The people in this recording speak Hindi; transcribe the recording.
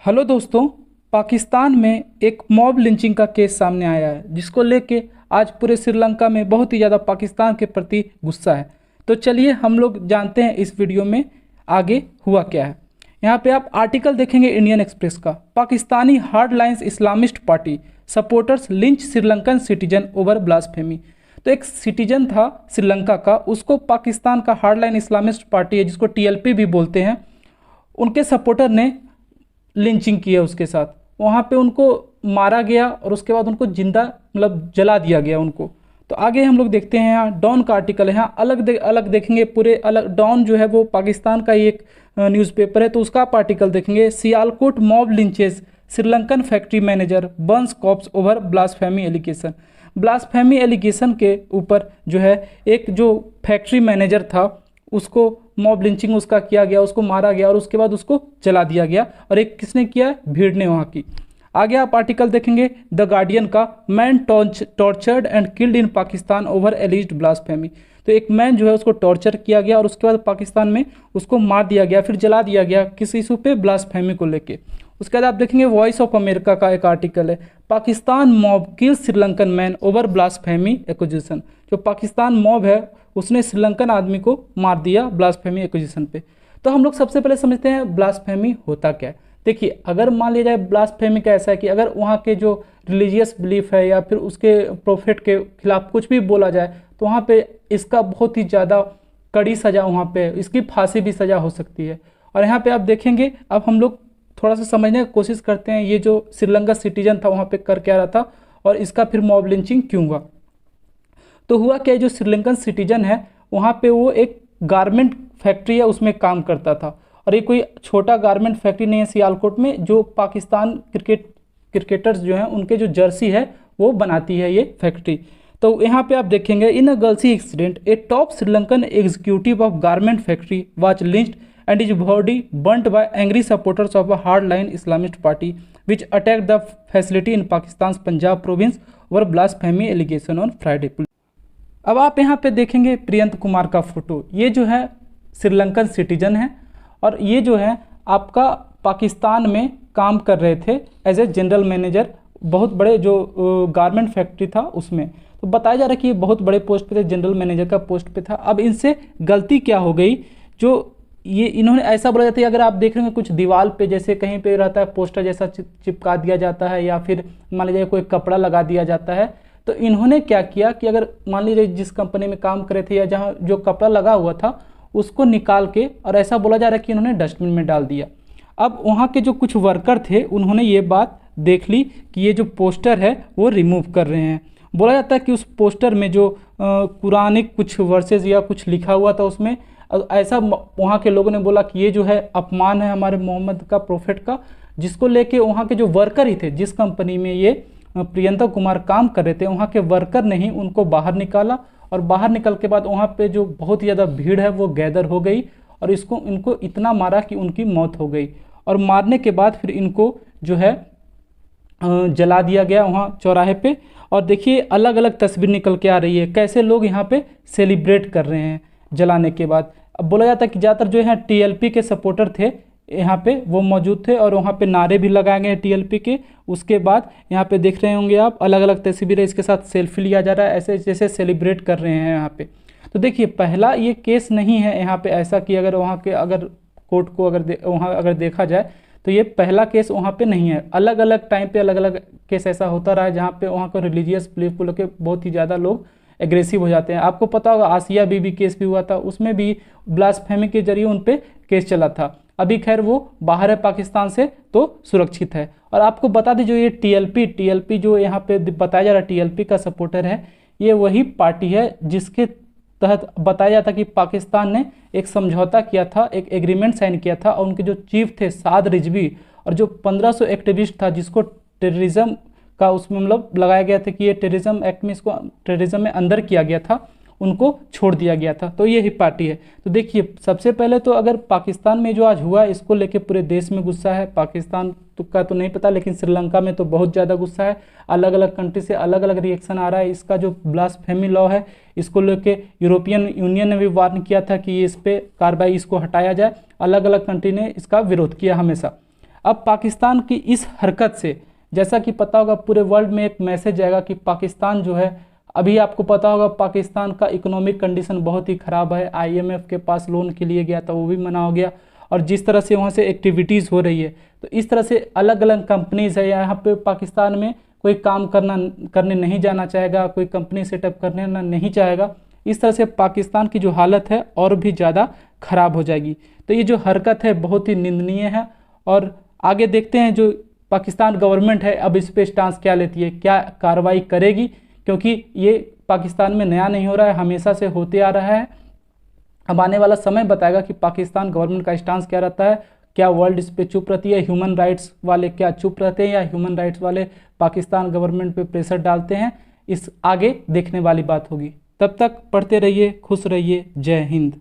हेलो दोस्तों। पाकिस्तान में एक मॉब लिंचिंग का केस सामने आया है जिसको लेके आज पूरे श्रीलंका में बहुत ही ज़्यादा पाकिस्तान के प्रति गुस्सा है। तो चलिए हम लोग जानते हैं इस वीडियो में आगे हुआ क्या है। यहाँ पे आप आर्टिकल देखेंगे इंडियन एक्सप्रेस का, Pakistani hardlines Islamist party supporters lynch Sri Lankan citizen over blasphemy. तो एक सिटीजन था श्रीलंका का, उसको पाकिस्तान का हार्डलाइन इस्लामिस्ट पार्टी है जिसको टीएलपी भी बोलते हैं, उनके सपोर्टर ने लिंचिंग की है। उसके साथ वहाँ पे उनको मारा गया और उसके बाद उनको जिंदा जला दिया गया उनको। तो आगे हम लोग देखते हैं, यहाँ डॉन का आर्टिकल है। यहाँ अलग देखेंगे पूरे अलग। डॉन जो है वो पाकिस्तान का ही एक न्यूज़पेपर है, तो उसका आप आर्टिकल देखेंगे, Sialkot mob lynches Sri Lankan factory manager burns corpse over blasphemy allegation. Blasphemy allegation के ऊपर जो है एक जो फैक्ट्री मैनेजर था उसको मॉब लिंचिंग उसका किया गया, उसको मारा गया और उसके बाद उसको जला दिया गया। और एक किसने किया? भीड़ ने वहाँ की। आगे आप आर्टिकल देखेंगे द गार्डियन का, man tortured and killed in Pakistan over एलिज्ड blasphemy. तो एक मैन जो है उसको टॉर्चर किया गया और उसके बाद पाकिस्तान में उसको मार दिया गया, फिर जला दिया गया, किस इशू पे? ब्लास्फेमी को लेके। उसके बाद आप देखेंगे वॉइस ऑफ अमेरिका का एक आर्टिकल है, Pakistan mob kill Sri Lankan man over blasphemy accusation. जो पाकिस्तान मॉब है उसने श्रीलंकन आदमी को मार दिया ब्लास्फेमी एक्यूजेशन पे। तो हम लोग सबसे पहले समझते हैं ब्लास्फेमी होता क्या है। देखिए, अगर मान लिया जाए ब्लास्फेमी का ऐसा है कि अगर वहाँ के जो रिलीजियस बिलीफ है या फिर उसके प्रोफेट के खिलाफ कुछ भी बोला जाए तो वहाँ पे इसका बहुत ही ज़्यादा कड़ी सज़ा, वहाँ पे इसकी फांसी भी सज़ा हो सकती है। और यहाँ पे आप देखेंगे, अब हम लोग थोड़ा सा समझने की कोशिश करते हैं ये जो श्रीलंका सिटीजन था वहाँ पे कर क्या रहा था और इसका फिर मॉब लिंचिंग क्यों हुआ। तो हुआ क्या, जो श्रीलंकन सिटीजन है वहाँ पे वो एक गारमेंट फैक्ट्री है उसमें काम करता था। और ये कोई छोटा गारमेंट फैक्ट्री नहीं है सियालकोट में, जो पाकिस्तान क्रिकेटर्स जो हैं उनके जो जर्सी है वो बनाती है ये फैक्ट्री। तो यहाँ पे आप देखेंगे, in a grisly accident a top Sri Lankan executive of garment factory was lynched and his body burnt by angry supporters of a hardline Islamist party which attacked the facility in Pakistan's Punjab province over blasphemy allegation on Friday। अब आप यहाँ पे देखेंगे प्रियंत कुमार का फोटो। ये जो है श्रीलंकन सिटीजन है और ये जो है आपका पाकिस्तान में काम कर रहे थे एज ए जनरल मैनेजर, बहुत बड़े जो गारमेंट फैक्ट्री था उसमें। तो बताया जा रहा है कि ये बहुत बड़े पोस्ट पे थे, जनरल मैनेजर का पोस्ट पे था। अब इनसे गलती क्या हो गई, जो ये इन्होंने ऐसा बोला जाता है, अगर आप देख रहे हैं कुछ दीवार पे जैसे कहीं पे रहता है पोस्टर जैसा चिपका दिया जाता है या फिर मान लीजिए कोई कपड़ा लगा दिया जाता है। तो इन्होंने क्या किया कि अगर मान लीजिए जिस कंपनी में काम करे थे या जहाँ जो कपड़ा लगा हुआ था उसको निकाल के, और ऐसा बोला जा रहा है कि इन्होंने डस्टबिन में डाल दिया। अब वहाँ के जो कुछ वर्कर थे उन्होंने ये बात देख ली कि ये जो पोस्टर है वो रिमूव कर रहे हैं। बोला जाता है कि उस पोस्टर में जो कुरानिक कुछ वर्सेज या कुछ लिखा हुआ था उसमें ऐसा वहाँ के लोगों ने बोला कि ये जो है अपमान है हमारे मोहम्मद का, प्रोफेट का, जिसको लेके वहाँ के जो वर्कर ही थे, जिस कंपनी में ये प्रियंता कुमार काम कर रहे थे, वहाँ के वर्कर ने ही उनको बाहर निकाला। और बाहर निकल के बाद वहाँ पे जो बहुत ही ज़्यादा भीड़ है वो गैदर हो गई और इनको इतना मारा कि उनकी मौत हो गई। और मारने के बाद फिर इनको जो है जला दिया गया वहाँ चौराहे पे। और देखिए अलग अलग तस्वीर निकल के आ रही है, कैसे लोग यहाँ पे सेलिब्रेट कर रहे हैं जलाने के बाद। अब बोला जाता है कि ज़्यादातर जो है टीएलपी के सपोर्टर थे यहाँ पे, वो मौजूद थे और वहाँ पे नारे भी लगाए गए टीएलपी के। उसके बाद यहाँ पे देख रहे होंगे आप अलग अलग तस्वीरें, इसके साथ सेल्फी लिया जा रहा है, ऐसे जैसे सेलिब्रेट कर रहे हैं यहाँ पे। तो देखिए पहला ये केस नहीं है यहाँ पे ऐसा कि अगर वहाँ के अगर कोर्ट को वहाँ अगर देखा जाए तो ये पहला केस वहाँ पे नहीं है। अलग अलग टाइम पे अलग अलग केस ऐसा होता रहा है जहाँ पे वहाँ को रिलीजियस बिलीफ को लेकर बहुत ही ज़्यादा लोग एग्रेसिव हो जाते हैं। आपको पता होगा आसिया बीबी केस भी हुआ था, उसमें भी ब्लास्फेमी के जरिए उन पे केस चला था। अभी खैर वो बाहर है पाकिस्तान से तो सुरक्षित है। और आपको बता दें जो ये टीएलपी जो यहाँ पे बताया जा रहा है टीएलपी का सपोर्टर है, ये वही पार्टी है जिसके तहत बताया जाता कि पाकिस्तान ने एक समझौता किया था, एक एग्रीमेंट साइन किया था। और उनके जो चीफ थे साद रिजवी और जो 1500 एक्टिविस्ट था जिसको टेररिज्म का उसमें लगाया गया था कि ये टेररिज्म एक्ट में इसको टेररिज्म में अंदर किया गया था, उनको छोड़ दिया गया था। तो ये ही पार्टी है। तो देखिए सबसे पहले तो अगर पाकिस्तान में जो आज हुआ इसको लेके पूरे देश में गुस्सा है। पाकिस्तान का तो नहीं पता, लेकिन श्रीलंका में तो बहुत ज़्यादा गुस्सा है। अलग अलग कंट्री से अलग अलग रिएक्शन आ रहा है। इसका जो ब्लास्फेमी लॉ है इसको लेके यूरोपियन यूनियन ने भी वार्न किया था कि इस पर कार्रवाई इसको हटाया जाए। अलग अलग कंट्री ने इसका विरोध किया हमेशा। अब पाकिस्तान की इस हरकत से जैसा कि पता होगा पूरे वर्ल्ड में एक मैसेज आएगा कि पाकिस्तान जो है, अभी आपको पता होगा पाकिस्तान का इकोनॉमिक कंडीशन बहुत ही ख़राब है। आईएमएफ के पास लोन के लिए गया था, वो भी मना हो गया। और जिस तरह से वहाँ से एक्टिविटीज़ हो रही है, तो इस तरह से अलग अलग कंपनीज़ है यहाँ पे पाकिस्तान में, कोई काम करने नहीं जाना चाहेगा, कोई कंपनी सेटअप करने नहीं चाहेगा। इस तरह से पाकिस्तान की जो हालत है और भी ज़्यादा ख़राब हो जाएगी। तो ये जो हरकत है बहुत ही निंदनीय है। और आगे देखते हैं जो पाकिस्तान गवर्नमेंट है अब इस पे स्टांस क्या लेती है, क्या कार्रवाई करेगी, क्योंकि ये पाकिस्तान में नया नहीं हो रहा है, हमेशा से होते आ रहा है। अब आने वाला समय बताएगा कि पाकिस्तान गवर्नमेंट का स्टांस क्या रहता है। क्या वर्ल्ड इस पे चुप रहती है, ह्यूमन राइट्स वाले क्या चुप रहते हैं, या ह्यूमन राइट्स वाले पाकिस्तान गवर्नमेंट पे प्रेशर डालते हैं, इस आगे देखने वाली बात होगी। तब तक पढ़ते रहिए, खुश रहिए। जय हिंद।